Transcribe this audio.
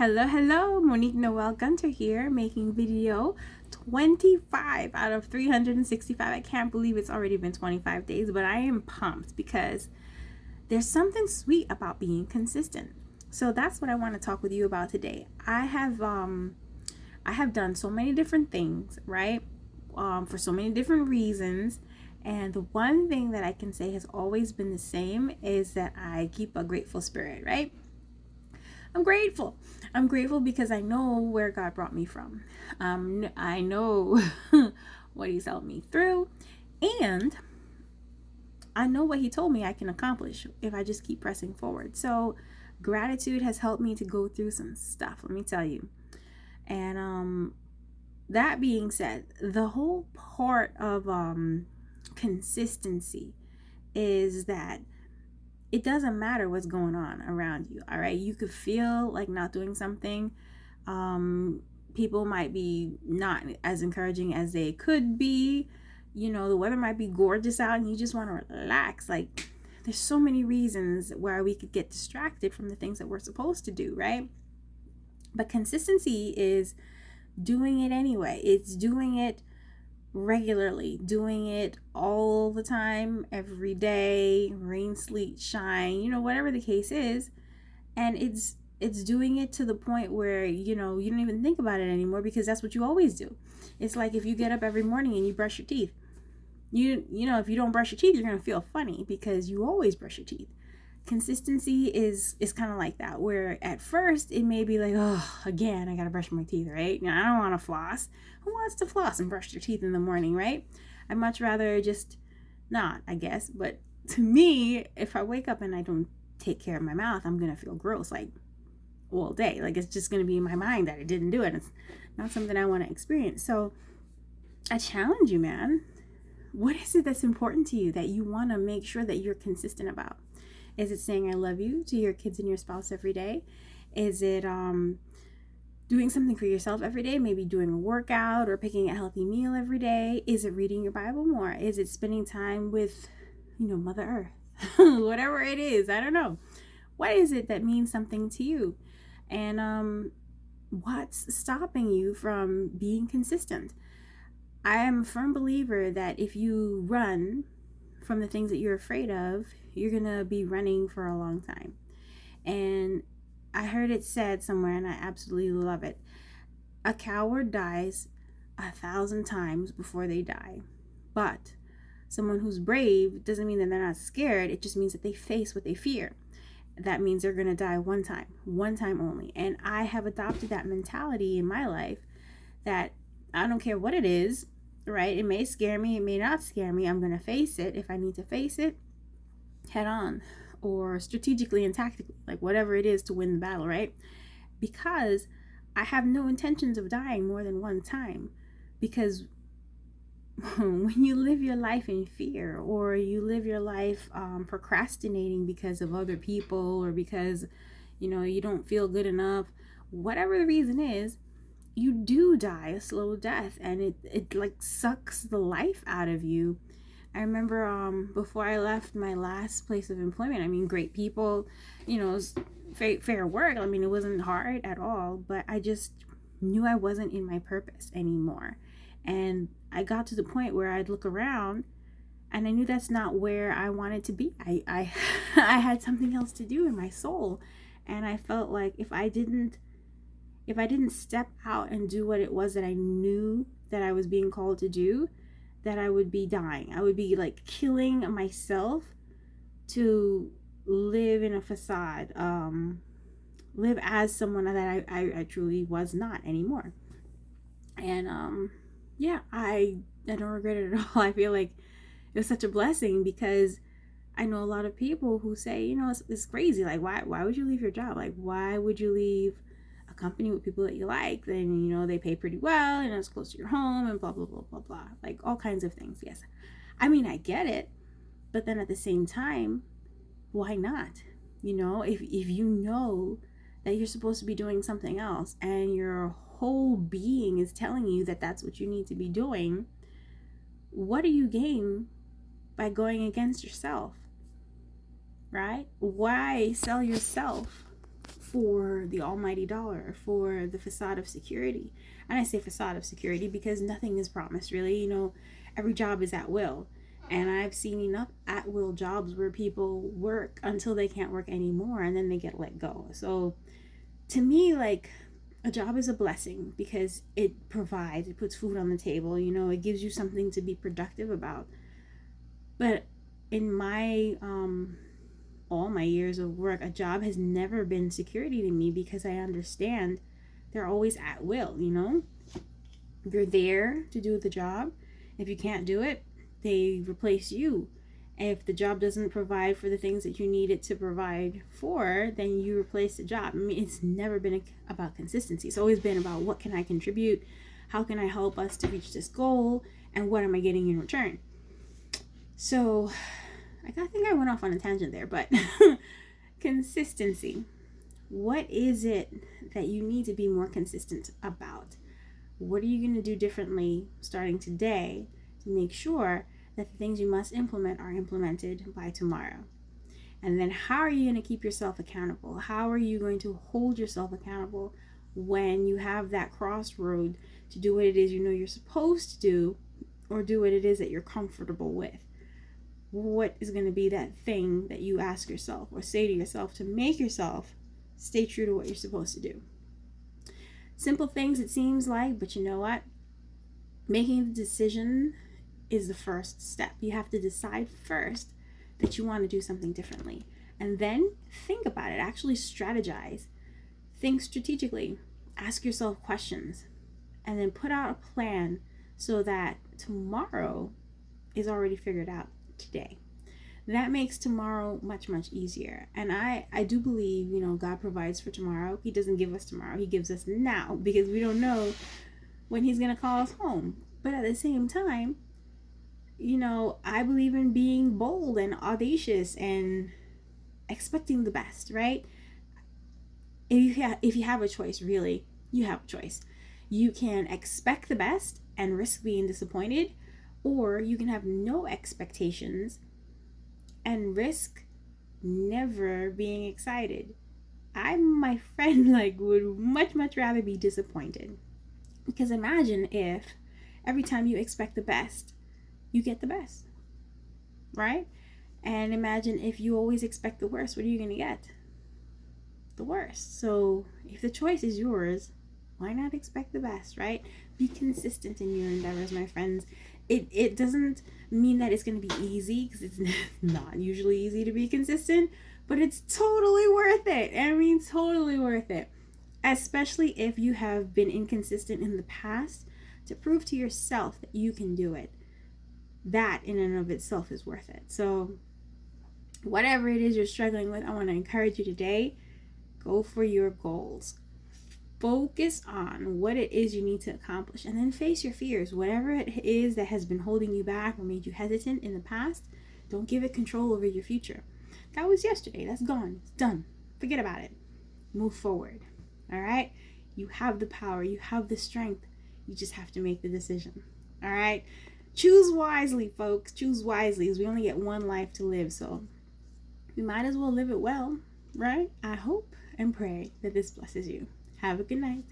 Hello, Monique Noel-Gunter here, making video 25 out of 365. I can't believe it's already been 25 days, but I am pumped because there's something sweet about being consistent. So that's what I want to talk with you about today. I have done so many different things, right? For so many different reasons. And the one thing that I can say has always been the same is that I keep a grateful spirit, right? I'm grateful. I'm grateful because I know where God brought me from. I know what He's helped me through, and I know what He told me I can accomplish if I just keep pressing forward. So, gratitude has helped me to go through some stuff, let me tell you. And that being said, the whole part of consistency is that it doesn't matter what's going on around you. All right, you could feel like not doing something. People might be not as encouraging as they could be. You know, the weather might be gorgeous out and you just want to relax. Like, there's so many reasons where we could get distracted from the things that we're supposed to do, right? But consistency is doing it anyway. It's doing it regularly, doing it all the time, every day, rain, sleet, shine, whatever the case is. And it's doing it to the point where you don't even think about it anymore, because that's what you always do. It's like if you get up every morning and you brush your teeth, if you don't brush your teeth, you're going to feel funny because you always brush your teeth. Consistency is kind of like that, where at first it may be like, oh, again, I gotta brush my teeth, right? I don't want to floss. Who wants to floss and brush their teeth in the morning, right? I'd much rather just not, I guess. But to me, if I wake up and I don't take care of my mouth, I'm gonna feel gross like all day. Like, it's just gonna be in my mind that I didn't do it. It's not something I want to experience. So I challenge you, man. What is it that's important to you that you want to make sure that you're consistent about? Is it saying I love you to your kids and your spouse every day? Is it doing something for yourself every day? Maybe doing a workout or picking a healthy meal every day? Is it reading your Bible more? Is it spending time with, Mother Earth? Whatever it is, I don't know. What is it that means something to you? And what's stopping you from being consistent? I am a firm believer that if you run from the things that you're afraid of, you're gonna be running for a long time. And I heard it said somewhere, and I absolutely love it: a coward dies 1,000 times before they die. But someone who's brave doesn't mean that they're not scared. It just means that they face what they fear. That means they're gonna die one time only. And I have adopted that mentality in my life, that I don't care what it is, right? It may scare me, it may not scare me. I'm gonna face it if I need to face it head on, or strategically and tactically, like whatever it is to win the battle, right? Because I have no intentions of dying more than one time. Because when you live your life in fear, or you live your life procrastinating because of other people, or because you don't feel good enough, whatever the reason is, you do die a slow death, and it like sucks the life out of you. I remember before I left my last place of employment, I mean, great people, it was fair work. I mean, it wasn't hard at all, but I just knew I wasn't in my purpose anymore. And I got to the point where I'd look around and I knew that's not where I wanted to be. I I had something else to do in my soul. And I felt like if I didn't step out and do what it was that I knew that I was being called to do, that I would be dying. I would be like killing myself to live in a facade, live as someone that I truly was not anymore. And yeah, I don't regret it at all. I feel like it was such a blessing, because I know a lot of people who say, it's crazy. Like, why would you leave your job? Like, why would you leave a company with people that you like? Then, they pay pretty well, and it's close to your home, and blah, blah, blah, blah, blah. Like, all kinds of things. Yes. I mean, I get it. But then at the same time, why not? If you know that you're supposed to be doing something else, and your whole being is telling you that that's what you need to be doing, what do you gain by going against yourself? Right? Why sell yourself for the almighty dollar, for the facade of security. And I say facade of security because nothing is promised, really. You know, every job is at will. And I've seen enough at will jobs where people work until they can't work anymore and then they get let go. So to me, like, a job is a blessing because it provides, it puts food on the table, you know, it gives you something to be productive about. But in my all my years of work, a job has never been security to me because I understand they're always at will, you know? You're there to do the job. If you can't do it, they replace you. And if the job doesn't provide for the things that you need it to provide for, then you replace the job. I mean, it's never been about consistency. It's always been about what can I contribute? How can I help us to reach this goal? And what am I getting in return? So I think I went off on a tangent there, but consistency. What is it that you need to be more consistent about? What are you going to do differently starting today to make sure that the things you must implement are implemented by tomorrow? And then how are you going to keep yourself accountable? How are you going to hold yourself accountable when you have that crossroad to do what it is you know you're supposed to do or do what it is that you're comfortable with? What is going to be that thing that you ask yourself or say to yourself to make yourself stay true to what you're supposed to do? Simple things it seems like, but you know what? Making the decision is the first step. You have to decide first that you want to do something differently. And then think about it. Actually strategize. Think strategically. Ask yourself questions. And then put out a plan so that tomorrow is already figured out today. That makes tomorrow much, much easier. And I do believe, you know, God provides for tomorrow. He doesn't give us tomorrow. He gives us now because we don't know when he's going to call us home. But at the same time, you know, I believe in being bold and audacious and expecting the best, right? If you have a choice, really, you have a choice. You can expect the best and risk being disappointed, or you can have no expectations and risk never being excited. I, my friend, would much rather be disappointed. Because imagine if every time you expect the best, you get the best, right? And imagine if you always expect the worst, what are you going to get? The worst. So if the choice is yours, why not expect the best, right? Be consistent in your endeavors, my friends. It doesn't mean that it's going to be easy, because it's not usually easy to be consistent, but it's totally worth it. I mean, totally worth it. Especially if you have been inconsistent in the past, to prove to yourself that you can do it. That in and of itself is worth it. So whatever it is you're struggling with, I want to encourage you today, go for your goals. Focus on what it is you need to accomplish, and then face your fears. Whatever it is that has been holding you back or made you hesitant in the past, don't give it control over your future. That was yesterday. That's gone. It's done. Forget about it. Move forward. All right? You have the power. You have the strength. You just have to make the decision. All right? Choose wisely, folks. Choose wisely, as we only get one life to live, so we might as well live it well, right? I hope and pray that this blesses you. Have a good night.